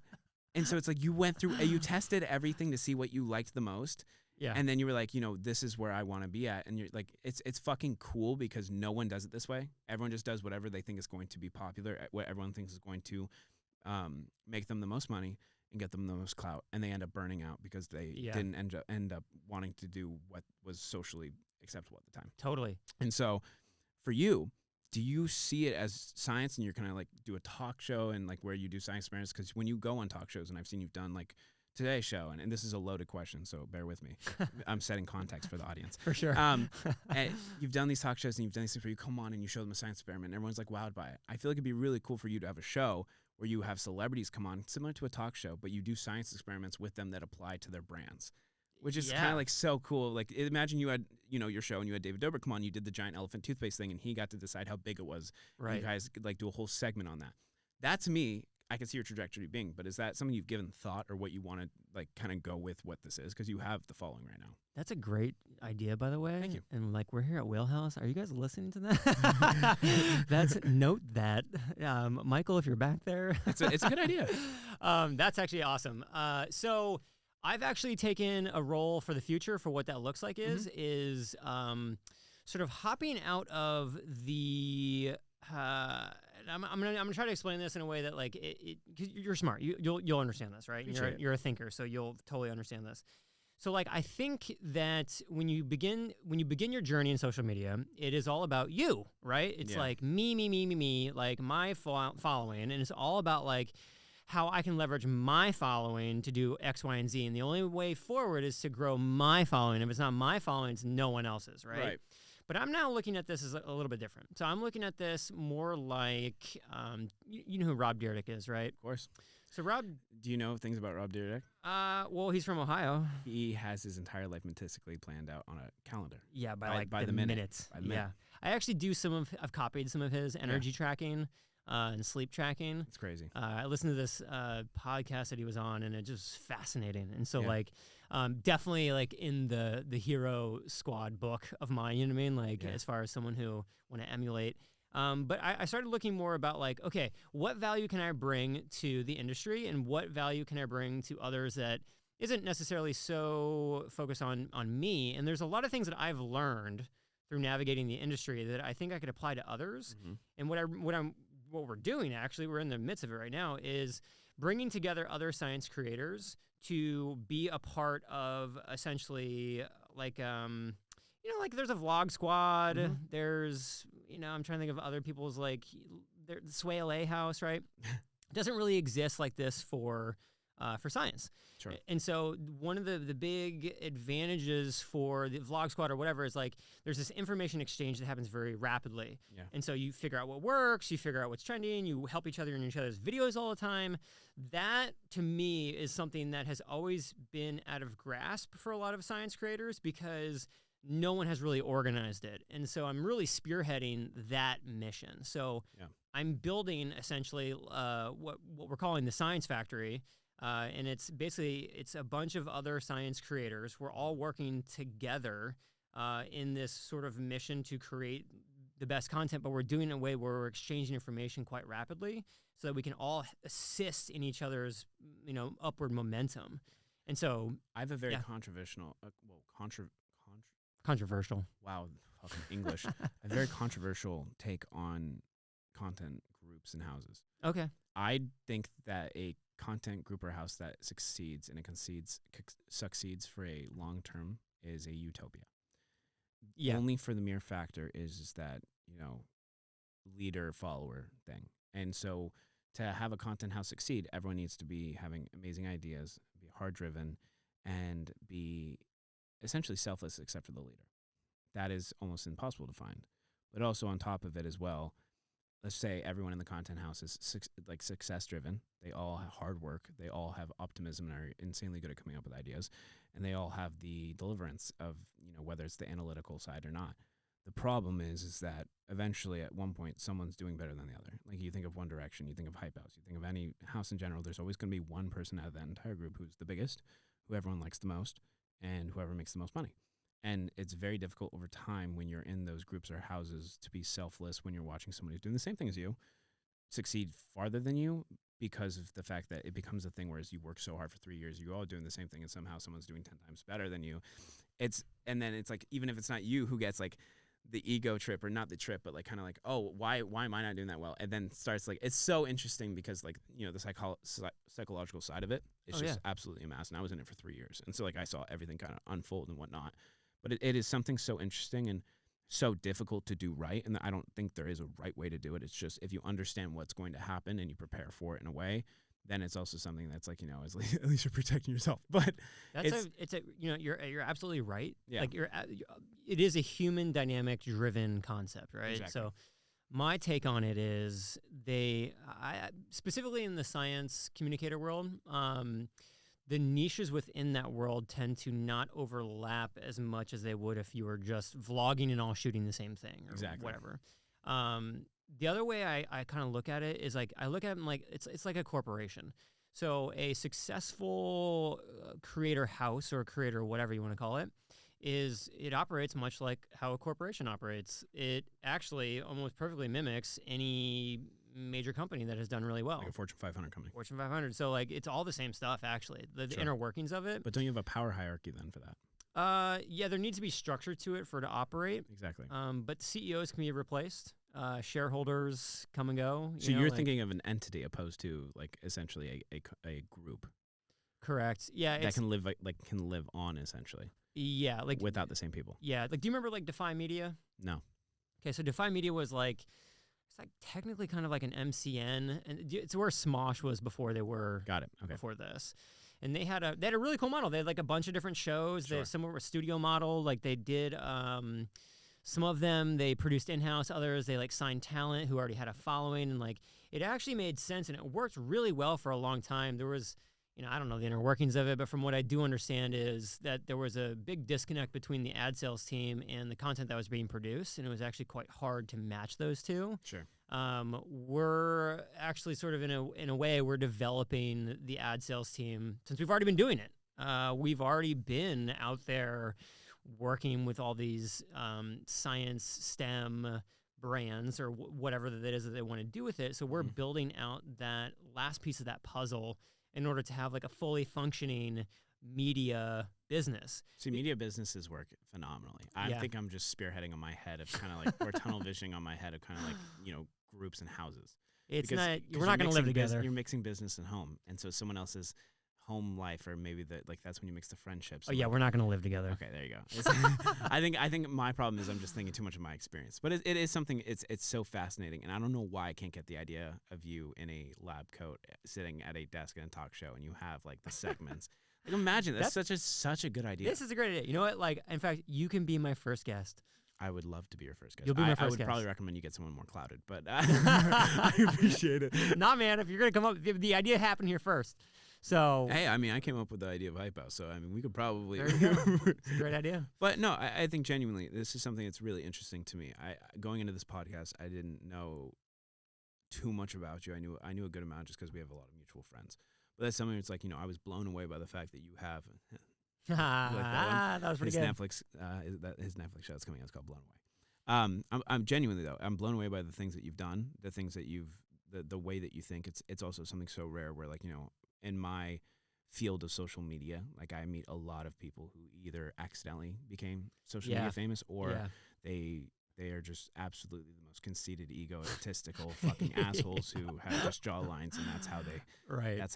And so it's like you went through, you tested everything to see what you liked the most. Yeah. And then you were like, this is where I want to be at. And you're like, it's fucking cool because no one does it this way. Everyone just does whatever they think is going to be popular, what everyone thinks is going to make them the most money and get them the most clout. And they end up burning out because they didn't end up wanting to do what was socially acceptable at the time. Totally. And so for you, do you see it as science and you're kind of like do a talk show and like where you do science experiments? Because when you go on talk shows, and I've seen you've done like Today Show, and this is a loaded question, so bear with me. I'm setting context for the audience. For sure. And you've done these talk shows and you've done these things where you come on and you show them a science experiment and everyone's like wowed by it. I feel like it'd be really cool for you to have a show where you have celebrities come on, similar to a talk show, but you do science experiments with them that apply to their brands, which is kind of like so cool. Like imagine you had, your show and you had David Dobrik come on, you did the giant elephant toothpaste thing and he got to decide how big it was. Right. You guys could like do a whole segment on that. That to me, I can see your trajectory being, but is that something you've given thought or what you want to like kind of go with what this is? Because you have the following right now. That's a great idea, by the way. Thank you. And like we're here at Wheelhouse. Are you guys listening to that? Note that. Michael, if you're back there. It's a good idea. That's actually awesome. So I've actually taken a role for the future for what that looks like is sort of hopping out of the I'm gonna try to explain this in a way that like cause you're smart. You'll understand this, right? You're a thinker, so you'll totally understand this. So like I think that when you begin your journey in social media, it is all about you, right? It's like me, like my following, and it's all about like how I can leverage my following to do X, Y, and Z. And the only way forward is to grow my following. If it's not my following, it's no one else's, right? But I'm now looking at this as a little bit different. So I'm looking at this more like, you know who Rob Dyrdek is, right? Of course. So Rob... Do you know things about Rob Dyrdek? Well, he's from Ohio. He has his entire life meticulously planned out on a calendar. Yeah, by the minute. By the minute. I actually I've copied some of his energy tracking and sleep tracking. It's crazy. I listened to this podcast that he was on, and it just fascinating. And so like... definitely like in the hero squad book of mine, you know what I mean? Like as far as someone who want to emulate. But I started looking more about like, okay, what value can I bring to the industry and what value can I bring to others that isn't necessarily so focused on me? And there's a lot of things that I've learned through navigating the industry that I think I could apply to others. And what we're doing actually, we're in the midst of it right now, is bringing together other science creators to be a part of essentially like, like there's a vlog squad. There's, I'm trying to think of other people's like the Sway LA house, right? Doesn't really exist like this for science. Sure. And so one of the big advantages for the vlog squad or whatever is like there's this information exchange that happens very rapidly. Yeah. And so you figure out what works, you figure out what's trending, you help each other in each other's videos all the time. That to me is something that has always been out of grasp for a lot of science creators because no one has really organized it. And so I'm really spearheading that mission. So I'm building essentially what we're calling the Science Factory. And it's a bunch of other science creators. We're all working together in this sort of mission to create the best content, but we're doing it in a way where we're exchanging information quite rapidly so that we can all assist in each other's, upward momentum. And so I have a very controversial. Wow, fucking English. A very controversial take on content groups and houses. Okay. I think that a content group or house that succeeds and it succeeds for a long term is a utopia. Yeah. Only for the mere factor is that, leader follower thing. And so to have a content house succeed, everyone needs to be having amazing ideas, be hard driven, and be essentially selfless except for the leader. That is almost impossible to find. But also on top of it as well, let's say everyone in the content house is like success driven. They all have hard work. They all have optimism and are insanely good at coming up with ideas, and they all have the deliverance of, you know, whether it's the analytical side or not. The problem is that eventually at one point someone's doing better than the other. Like you think of One Direction, you think of Hype House, you think of any house in general, there's always going to be one person out of that entire group who's the biggest, who everyone likes the most, and whoever makes the most money. And it's very difficult over time when you're in those groups or houses to be selfless when you're watching someone who's doing the same thing as you succeed farther than you, because of the fact that it becomes a thing whereas you work so hard for 3 years, you're all doing the same thing, and somehow someone's doing 10 times better than you. And then it's like, even if it's not you who gets like the ego trip, or not the trip, but like kind of like, oh, why am I not doing that well? And then starts like, it's so interesting because like, you know, the psychological side of it is just absolutely a mess. And I was in it for 3 years. And so like I saw everything kind of unfold and whatnot. But it is something so interesting and so difficult to do right. And I don't think there is a right way to do it. It's just, if you understand what's going to happen and you prepare for it in a way, then it's also something that's like, you know, at least you're protecting yourself. But it's you know, you're absolutely right. Yeah. Like it is a human dynamic driven concept, right? Exactly. So my take on it is specifically in the science communicator world, the niches within that world tend to not overlap as much as they would if you were just vlogging and all shooting the same thing or whatever. The other way I kind of look at it is like, I look at it like it's like a corporation. So a successful creator house or creator, whatever you want to call it, it operates much like how a corporation operates. It actually almost perfectly mimics any major company that has done really well. Like a Fortune 500 company. Fortune 500. So like it's all the same stuff actually. The inner workings of it. But don't you have a power hierarchy then for that? Yeah, there needs to be structure to it for it to operate. Exactly. But CEOs can be replaced. Shareholders come and go. So you're thinking of an entity opposed to like essentially a group. Correct. Yeah. That can live on essentially. Yeah. Like without the same people. Yeah. Like, do you remember like Defy Media? No. Okay. So Defy Media was like, it's like technically kind of like an MCN, and it's where Smosh was before they were. Got it. Okay. Before this. And they had a really cool model. They had like a bunch of different shows. Sure. Some were a studio model. Like they did, some of them they produced in-house. Others they like signed talent who already had a following, and like it actually made sense and it worked really well for a long time. There was, you know, I don't know the inner workings of it, but from what I do understand is that there was a big disconnect between the ad sales team and the content that was being produced, and it was actually quite hard to match those two. Sure. We're actually sort of in a way we're developing the ad sales team since we've already been doing it. We've already been out there working with all these science STEM brands or whatever that is that they want to do with it. So we're building out that last piece of that puzzle in order to have like a fully functioning media business. See, media businesses work phenomenally. I think I'm just spearheading on my head of kind of like, or tunnel visioning on my head of kind of like, you know, groups and houses. It's not, we're not going to live together. You're mixing business and home. And so someone else's home life, or maybe that's when you mix the friendships. Oh yeah, we're not going to live together. Okay, there you go. I think my problem is I'm just thinking too much of my experience. But it is something, it's so fascinating. And I don't know why I can't get the idea of you in a lab coat sitting at a desk in a talk show and you have like the segments. Like imagine, that's such a good idea. This is a great idea. You know what? Like, in fact, you can be my first guest. I would love to be your first guest. You'll be my first guest. I would probably recommend you get someone more clouded, but I appreciate it. Nah, man, if you're going to come up, the idea happened here first. So hey, I mean, I came up with the idea of Hype House, so I mean, we could probably. There you go. It's a great idea. But no, I think genuinely, this is something that's really interesting to me. Going into this podcast, I didn't know too much about you. I knew a good amount just because we have a lot of mutual friends. But that's something that's like, you know, I was blown away by the fact that you have. That was pretty good. His Netflix show that's coming out is called Blown Away. I'm genuinely though, I'm blown away by the things that you've done, the things that the way that you think. It's also something so rare where, like, you know, in my field of social media, like I meet a lot of people who either accidentally became social media famous or they are just absolutely the most conceited, egotistical fucking assholes who have just jawlines, and that's how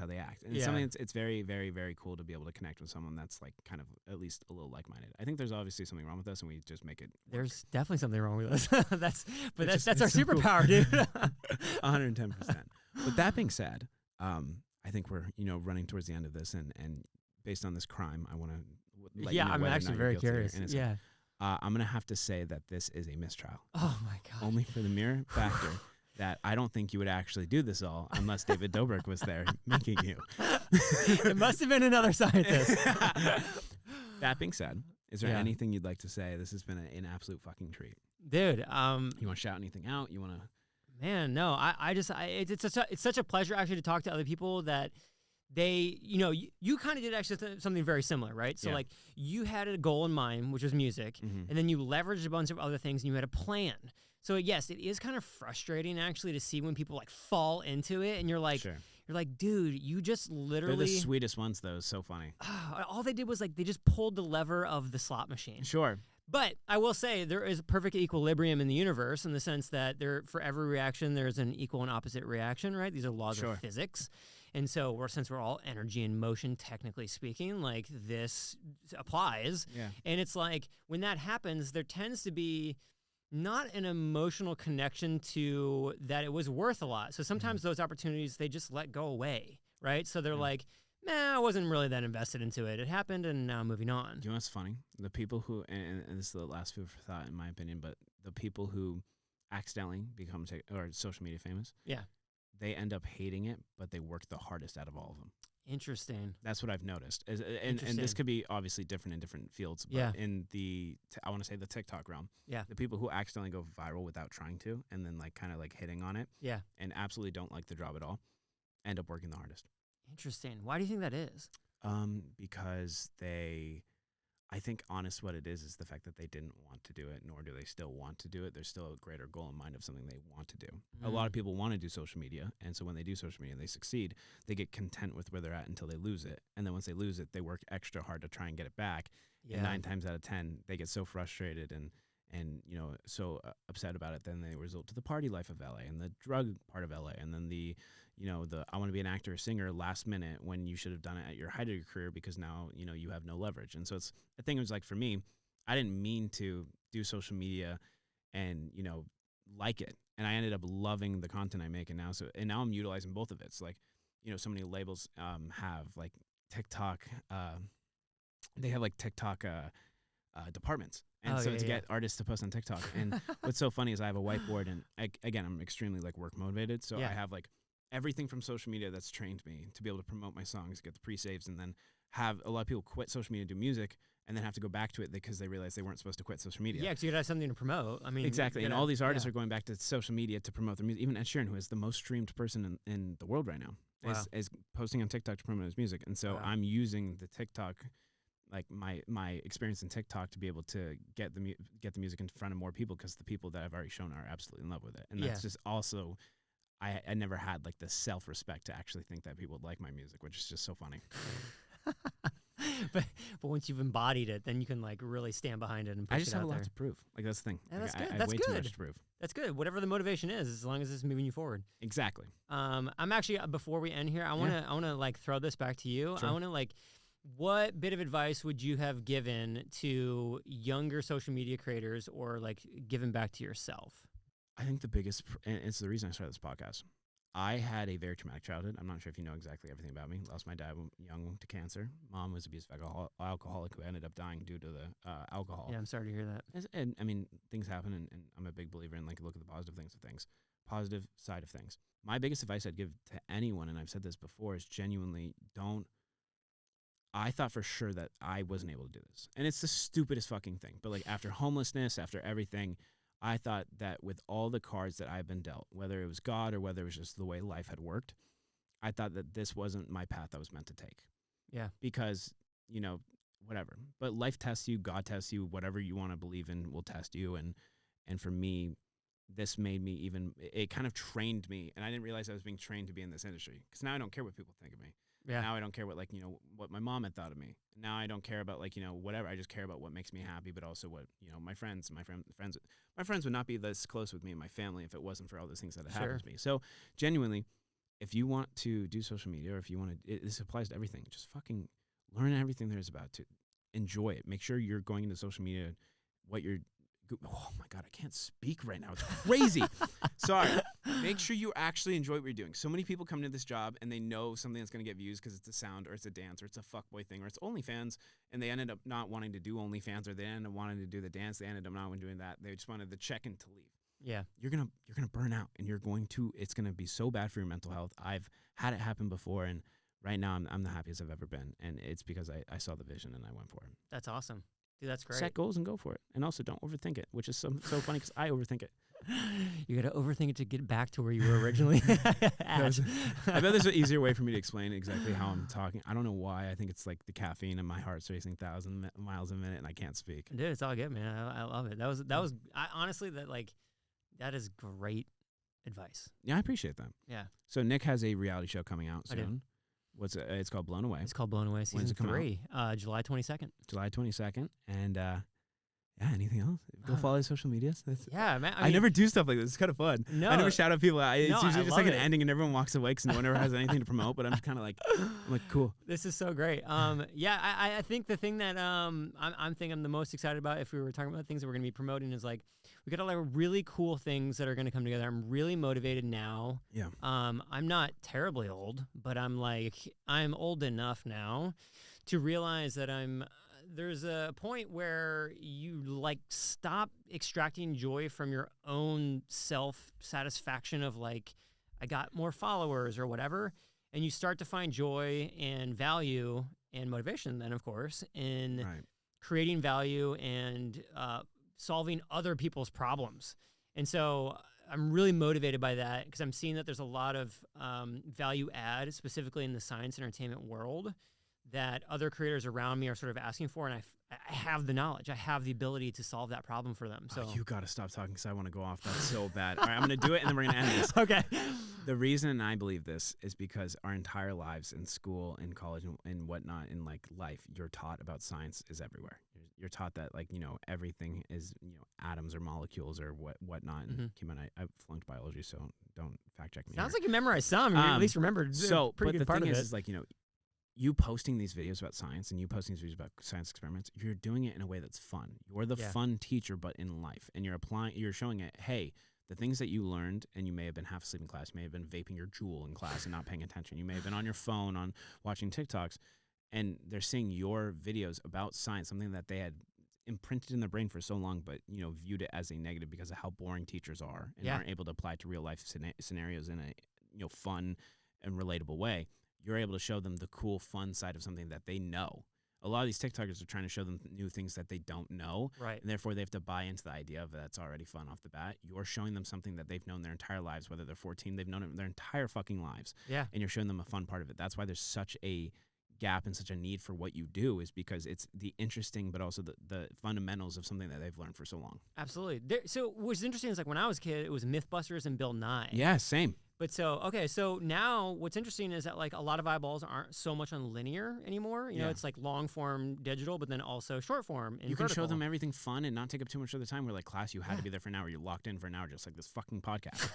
they act. And it's something it's very, very, very cool to be able to connect with someone that's like kind of at least a little like-minded. I think there's obviously something wrong with us, and we just make it work. There's definitely something wrong with us. that's our superpower, dude. 110%. With that being said, I think we're, you know, running towards the end of this, and based on this crime, I want to let you know I'm actually very curious. Yeah. I'm going to have to say that this is a mistrial. Oh, my God. Only for the mere factor that I don't think you would actually do this all unless David Dobrik was there making you. It must have been another scientist. That being said, is there Yeah. anything you'd like to say? This has been an absolute fucking treat. Dude, You want to shout anything out? You want to? man, no, it's such a pleasure actually to talk to other people that they, you kind of did actually something very similar, right? So Yeah. like you had a goal in mind, which was music, and then you leveraged a bunch of other things and you had a plan. So yes, it is kind of frustrating actually to see when people like fall into it and you're like, Sure. you're like, dude, you just literally. They're the sweetest ones, though. It's so funny. All they did was like they just pulled the lever of the slot machine. Sure. But I will say there is a perfect equilibrium in the universe in the sense that for every reaction there's an equal and opposite reaction, right? These are laws of physics. And so since we're all energy and motion, technically speaking, like this applies. Yeah. And it's like when that happens, there tends to be not an emotional connection to that it was worth a lot. So sometimes those opportunities, they just let go away, right? So they're like, I wasn't really that invested into it. It happened, and now moving on. You know what's funny? The people who, and this is the last food for thought in my opinion, but the people who accidentally become or social media famous, they end up hating it, but they work the hardest out of all of them. Interesting. That's what I've noticed. And this could be obviously different in different fields, but in the, I want to say the TikTok realm, the people who accidentally go viral without trying to, and then like kind of like hitting on it, and absolutely don't like the job at all, end up working the hardest. Interesting. Why do you think that is? Because I think honest what it is the fact that they didn't want to do it, nor do they still want to do it. There's still a greater goal in mind of something they want to do. A lot of people want to do social media, and so when they do social media and they succeed, they get content with where they're at until they lose it. And then once they lose it, they work extra hard to try and get it back. And 9 times out of 10, they get so frustrated and so upset about it, then they result to the party life of LA and the drug part of LA, and then the I want to be an actor or singer last minute when you should have done it at your height of your career because now you have no leverage. And so it's the thing was like for me, I didn't mean to do social media and like it, and I ended up loving the content I make, and now I'm utilizing both of it. So like so many labels have like TikTok, they have like TikTok departments. And to get artists to post on TikTok. And what's so funny is I have a whiteboard, and again, I'm extremely like work motivated. So I have like everything from social media that's trained me to be able to promote my songs, get the pre-saves, and then have a lot of people quit social media to do music and then have to go back to it because they realized they weren't supposed to quit social media. Yeah, because you gotta have something to promote. I mean, exactly. And all these artists are going back to social media to promote their music. Even Ed Sheeran, who is the most streamed person in the world right now, is posting on TikTok to promote his music. And so I'm using the TikTok, like my experience in TikTok, to be able to get the music in front of more people, because the people that I've already shown are absolutely in love with it. And that's just also, I never had like the self-respect to actually think that people would like my music, which is just so funny. but once you've embodied it, then you can like really stand behind it and push it out there. I just have a lot to prove. Like that's the thing. Yeah, that's like, good. I That's have way good. too much to prove. That's good. Whatever the motivation is, as long as it's moving you forward. Exactly. I'm actually before we end here, I wanna like throw this back to you. Sure. I wanna like, what bit of advice would you have given to younger social media creators, or like given back to yourself? I think the biggest, and it's the reason I started this podcast. I had a very traumatic childhood. I'm not sure if you know exactly everything about me. Lost my dad young to cancer. Mom was abusive alcoholic who ended up dying due to the alcohol. Yeah, I'm sorry to hear that. And I mean, things happen, and I'm a big believer in like look at the positive things of things, positive side of things. My biggest advice I'd give to anyone, and I've said this before, is genuinely don't. I thought for sure that I wasn't able to do this, and it's the stupidest fucking thing. But like after homelessness, after everything, I thought that with all the cards that I've been dealt, whether it was God or whether it was just the way life had worked, I thought that this wasn't my path I was meant to take. Yeah. Because, whatever. But life tests you, God tests you, whatever you want to believe in will test you. And for me, this made me it kind of trained me. And I didn't realize I was being trained to be in this industry. Because now I don't care what people think of me. Yeah. Now I don't care what what my mom had thought of me. Now I don't care about whatever. I just care about what makes me happy, but also what my friends would not be this close with me and my family if it wasn't for all those things that had happened to me. So genuinely, if you want to do social media, or if you want to, this applies to everything. Just fucking learn everything there is about to enjoy it. Make sure you're going into social media, oh my God, I can't speak right now. It's crazy. Sorry. Make sure you actually enjoy what you're doing. So many people come into this job and they know something that's going to get views because it's a sound or it's a dance or it's a fuckboy thing or it's OnlyFans, and they ended up not wanting to do OnlyFans, or they ended up wanting to do the dance. They ended up not doing that. They just wanted the check-in to leave. Yeah. you're gonna burn out, and it's gonna be so bad for your mental health. I've had it happen before, and right now I'm the happiest I've ever been, and it's because I saw the vision and I went for it. That's awesome. Dude, that's great. Set goals and go for it, and also don't overthink it, which is so funny because I overthink it. You got to overthink it to get back to where you were originally at. I bet there's an easier way for me to explain exactly how I'm talking. I don't know why. I think it's like the caffeine and my heart's racing 1,000 miles a minute and I can't speak. Dude, it's all good, man. I love it. Honestly, that is great advice. Yeah, I appreciate that. Yeah. So Nick has a reality show coming out I do. soon. It's called Blown Away. It's called Blown Away When's season it come 3, July 22nd. July 22nd. And yeah, anything else? Go follow his social medias. Yeah, man. I never do stuff like this. It's kind of fun. No, I never shout out people. It's usually just like an it. ending and everyone walks away because no one ever has anything to promote. But I'm just kind of like, cool. This is so great. Yeah, I think the thing that I'm thinking I'm the most excited about, if we were talking about things that we're going to be promoting, is like we got a lot of really cool things that are going to come together. I'm really motivated now. Yeah. I'm not terribly old, but I'm old enough now to realize that there's a point where you stop extracting joy from your own self-satisfaction of I got more followers or whatever, and you start to find joy and value and motivation then, of course, in creating value and solving other people's problems. And so I'm really motivated by that because I'm seeing that there's a lot of value add, specifically in the science entertainment world, that other creators around me are sort of asking for, and I have the knowledge. I have the ability to solve that problem for them. So you got to stop talking because I want to go off. That's so bad. All right, I'm going to do it, and then we're going to end this. Okay. The reason I believe this is because our entire lives in school, in college, and whatnot, in life, you're taught about science is everywhere. You're taught that everything is atoms or molecules or whatnot. And Kim and I flunked biology, so don't fact check me. Sounds like you memorized some. You at least remembered. So, pretty but good the part thing of is you posting these videos about science and you posting these videos about science experiments, you're doing it in a way that's fun. You're the fun teacher, but in life, and you're showing it. Hey, the things that you learned, and you may have been half asleep in class, you may have been vaping your Juul in class and not paying attention. You may have been on your phone on watching TikToks, and they're seeing your videos about science, something that they had imprinted in their brain for so long, but viewed it as a negative because of how boring teachers are and aren't able to apply to real life scenarios in a fun and relatable way. You're able to show them the cool, fun side of something that they know. A lot of these TikTokers are trying to show them new things that they don't know, right? And therefore they have to buy into the idea of that's already fun off the bat. You're showing them something that they've known their entire lives, whether they're 14, they've known it their entire fucking lives. Yeah. And you're showing them a fun part of it. That's why there's such a gap and such a need for what you do, is because it's the interesting but also the fundamentals of something that they've learned for so long. Absolutely. So what's interesting is when I was a kid, it was Mythbusters and Bill Nye. Yeah, same. But so now what's interesting is that a lot of eyeballs aren't so much on linear anymore. You know, it's long form digital, but then also short form and you can vertical. show them everything fun and not take up too much of the time. Where class, you had to be there for an hour. You're locked in for an hour, just like this fucking podcast.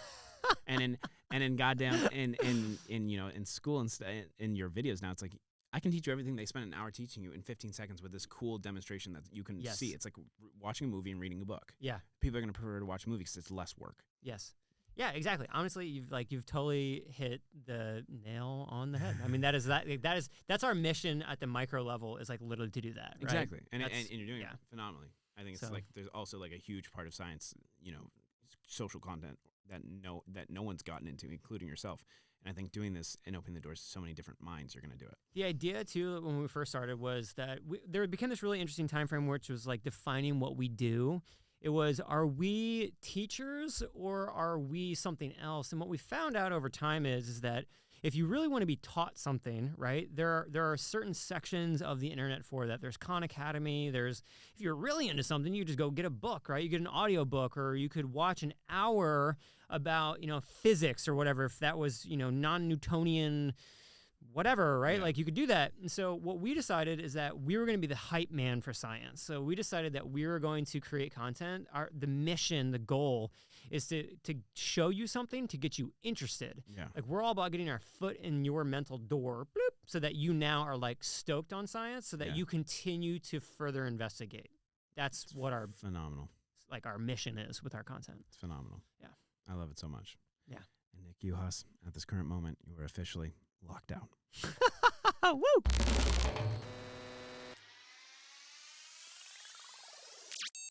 and in goddamn in school and in your videos now, it's I can teach you everything they spent an hour teaching you in 15 seconds with this cool demonstration that you can see. It's like watching a movie and reading a book. Yeah. People are going to prefer to watch a movie because it's less work. Yes. Yeah, exactly. Honestly, you've totally hit the nail on the head. I mean, that's our mission at the micro level, is literally to do that. Right? Exactly. And you're doing it phenomenally. I think it's So. There's also a huge part of science, social content that no one's gotten into, including yourself. And I think doing this and opening the doors to so many different minds are going to do it. The idea too, when we first started, was that there became this really interesting time frame, which was defining what we do. It was, are we teachers or are we something else? And what we found out over time is that if you really want to be taught something, right, there are certain sections of the internet for that. There's Khan Academy. If you're really into something, you just go get a book, right? You get an audio book, or you could watch an hour about, physics or whatever, if that was, non-Newtonian whatever, right? Yeah. You could do that. And so what we decided is that we were going to be the hype man for science. So we decided that we were going to create content. The mission, the goal is to show you something to get you interested. Yeah. We're all about getting our foot in your mental door, bloop, so that you now are stoked on science, so that you continue to further investigate. That's what our phenomenal. Our mission is with our content. It's phenomenal. Yeah. I love it so much. Yeah. And Nick Uhas, at this current moment, you are officially locked out. Woo!